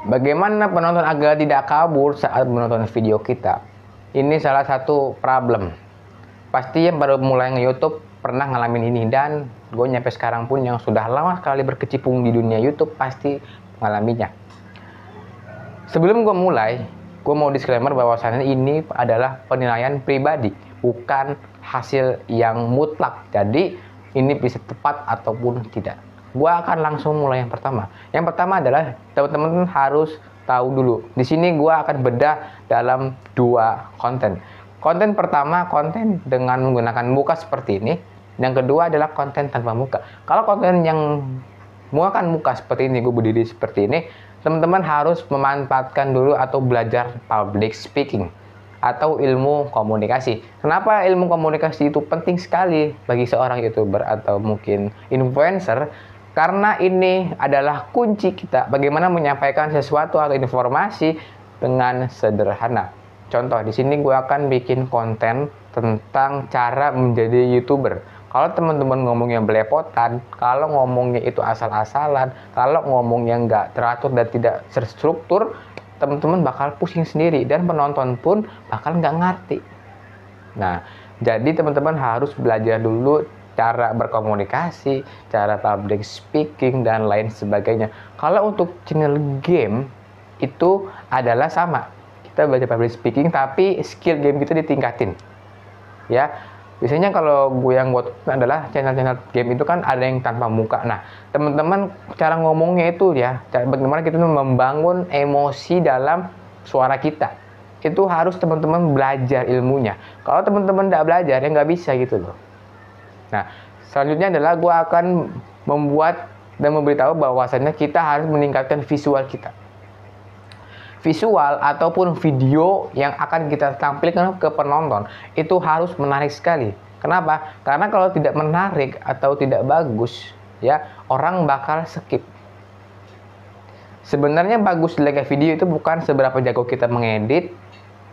Bagaimana penonton agar tidak kabur saat menonton video kita? Ini salah satu problem. Pasti yang baru mulai nge-YouTube pernah ngalamin ini, dan gue nyampe sekarang pun yang sudah lama sekali berkecimpung di dunia YouTube pasti mengalaminya. Sebelum gue mulai, gue mau disclaimer bahwasannya ini adalah penilaian pribadi, bukan hasil yang mutlak. Jadi ini bisa tepat ataupun tidak. Gua akan langsung mulai yang pertama. Yang pertama adalah teman-teman harus tahu dulu. Di sini gua akan bedah dalam dua konten. Konten pertama, konten dengan menggunakan muka seperti ini. Yang kedua adalah konten tanpa muka. Kalau konten yang menggunakan muka seperti ini, gue berdiri seperti ini, teman-teman harus memanfaatkan dulu atau belajar public speaking atau ilmu komunikasi. Kenapa ilmu komunikasi itu penting sekali bagi seorang YouTuber atau mungkin influencer? Karena ini adalah kunci kita bagaimana menyampaikan sesuatu atau informasi dengan sederhana. Contoh, di sini gue akan bikin konten tentang cara menjadi YouTuber. Kalau teman-teman ngomongnya belepotan, kalau ngomongnya itu asal-asalan, kalau ngomongnya nggak teratur dan tidak terstruktur, teman-teman bakal pusing sendiri dan penonton pun bakal nggak ngerti. Nah, jadi teman-teman harus belajar dulu cara berkomunikasi, cara public speaking, dan lain sebagainya. Kalau untuk channel game, itu adalah sama. Kita belajar public speaking, tapi skill game kita ditingkatin. Ya, biasanya kalau gue yang buat adalah channel-channel game itu kan ada yang tanpa muka. Nah, teman-teman cara ngomongnya itu ya, bagaimana kita membangun emosi dalam suara kita. Itu harus teman-teman belajar ilmunya. Kalau teman-teman tidak belajar, ya nggak bisa gitu loh. Nah, selanjutnya adalah gue akan membuat dan memberitahu bahwasannya kita harus meningkatkan visual kita. Visual ataupun video yang akan kita tampilkan ke penonton itu harus menarik sekali. Kenapa? Karena kalau tidak menarik atau tidak bagus, ya orang bakal skip. Sebenarnya bagus jeleknya video itu bukan seberapa jago kita mengedit,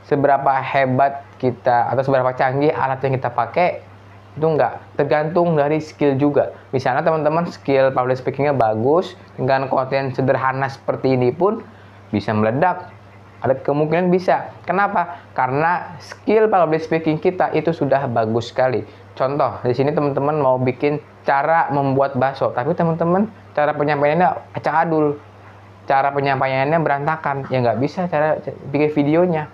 seberapa hebat kita atau seberapa canggih alat yang kita pakai. Itu enggak, tergantung dari skill juga. Misalnya teman-teman skill public speakingnya bagus, dengan konten sederhana seperti ini pun bisa meledak. Ada kemungkinan bisa. Kenapa? Karena skill public speaking kita itu sudah bagus sekali. Contoh, di sini teman-teman mau bikin cara membuat bakso, tapi teman-teman cara penyampaiannya acak adul, cara penyampaiannya berantakan, ya nggak bisa cara bikin videonya.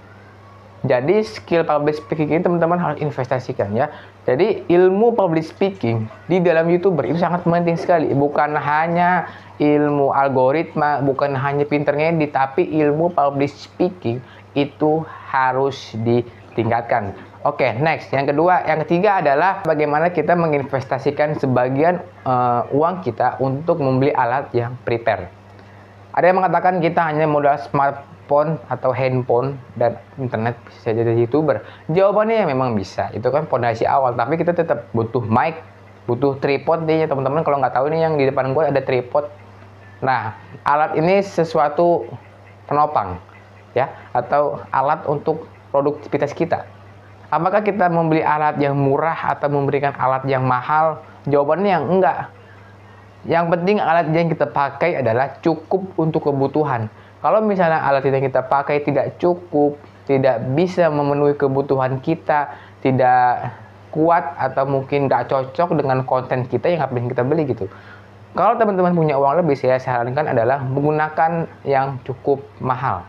Jadi skill public speaking ini teman-teman harus investasikan ya. Jadi ilmu public speaking di dalam YouTuber itu sangat penting sekali. Bukan hanya ilmu algoritma, bukan hanya pinter ngedit, tapi ilmu public speaking itu harus ditingkatkan. Oke, next. Yang kedua, yang ketiga adalah bagaimana kita menginvestasikan sebagian uang kita untuk membeli alat yang prepare. Ada yang mengatakan kita hanya modal smartphone atau handphone dan internet bisa jadi YouTuber. Jawabannya memang bisa, itu kan fondasi awal, tapi kita tetap butuh mic, butuh tripod deh ya teman-teman. Kalau nggak tahu ini yang di depan gue ada tripod. Nah, alat ini sesuatu penopang ya, atau alat untuk produktivitas kita. Apakah kita membeli alat yang murah atau memberikan alat yang mahal? Jawabannya yang enggak. Yang penting alat yang kita pakai adalah cukup untuk kebutuhan. Kalau misalnya alat yang kita pakai tidak cukup, tidak bisa memenuhi kebutuhan kita, tidak kuat atau mungkin nggak cocok dengan konten kita, yang ngapain kita beli gitu. Kalau teman-teman punya uang lebih, saya sarankan adalah menggunakan yang cukup mahal.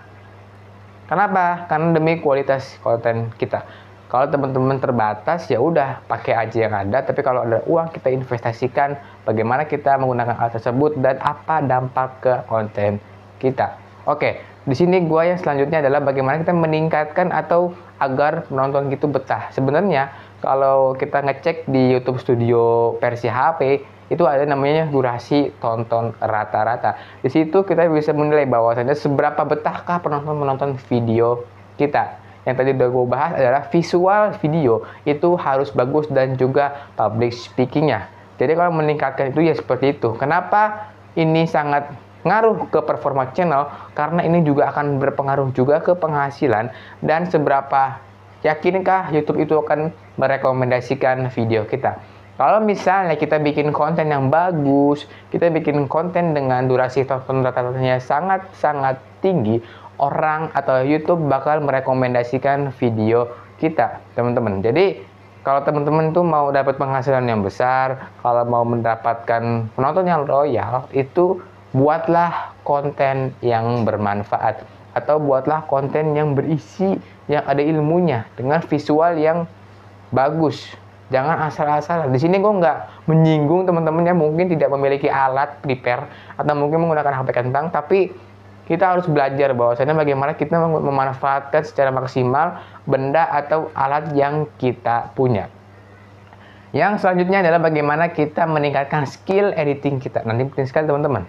Kenapa? Karena demi kualitas konten kita. Kalau teman-teman terbatas, ya udah pakai aja yang ada. Tapi kalau ada uang, kita investasikan bagaimana kita menggunakan alat tersebut dan apa dampak ke konten kita. Oke, di sini gua yang selanjutnya adalah bagaimana kita meningkatkan atau agar penonton gitu betah. Sebenarnya kalau kita ngecek di YouTube Studio versi HP, itu ada namanya durasi tonton rata-rata. Di situ kita bisa menilai bahwasannya seberapa betahkah penonton menonton video kita. Yang tadi udah gue bahas adalah visual video itu harus bagus dan juga public speakingnya. Jadi kalau meningkatkan itu ya seperti itu. Kenapa ini sangat ngaruh ke performa channel? Karena ini juga akan berpengaruh juga ke penghasilan dan seberapa yakinkah YouTube itu akan merekomendasikan video kita. Kalau misalnya kita bikin konten yang bagus, kita bikin konten dengan durasi tonton rata-ratanya sangat-sangat tinggi, orang atau YouTube bakal merekomendasikan video kita, teman-teman. Jadi kalau teman-teman tuh mau dapat penghasilan yang besar, kalau mau mendapatkan penonton yang loyal, itu buatlah konten yang bermanfaat atau buatlah konten yang berisi, yang ada ilmunya dengan visual yang bagus. Jangan asal-asalan. Di sini gue nggak menyinggung teman-teman yang mungkin tidak memiliki alat prepare atau mungkin menggunakan HP kentang, tapi kita harus belajar bahwasanya bagaimana kita memanfaatkan secara maksimal benda atau alat yang kita punya. Yang selanjutnya adalah bagaimana kita meningkatkan skill editing kita. Nanti penting sekali teman-teman.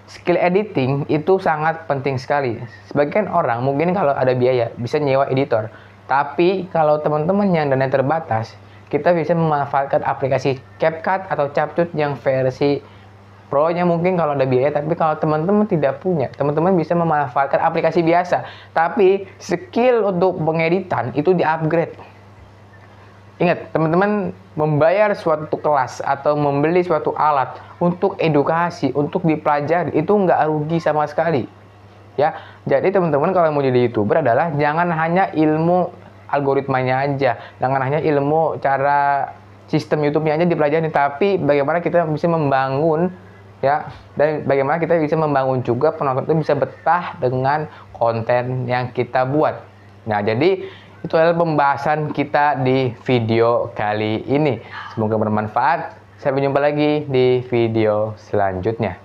Skill editing itu sangat penting sekali. Sebagian orang mungkin kalau ada biaya bisa nyewa editor. Tapi kalau teman-teman yang dana terbatas, kita bisa memanfaatkan aplikasi CapCut atau CapCut yang versi Pro-nya mungkin kalau ada biaya, tapi kalau teman-teman tidak punya, teman-teman bisa memanfaatkan aplikasi biasa. Tapi skill untuk pengeditan itu di-upgrade. Ingat, teman-teman membayar suatu kelas atau membeli suatu alat untuk edukasi, untuk dipelajari, itu nggak rugi sama sekali. Ya, jadi teman-teman kalau mau jadi YouTuber adalah jangan hanya ilmu algoritmanya aja, jangan hanya ilmu cara sistem YouTube-nya aja dipelajari, tapi bagaimana kita bisa membangun, ya, dan bagaimana kita bisa membangun juga penonton itu bisa betah dengan konten yang kita buat. Nah, jadi itu adalah pembahasan kita di video kali ini. Semoga bermanfaat. Sampai jumpa lagi di video selanjutnya.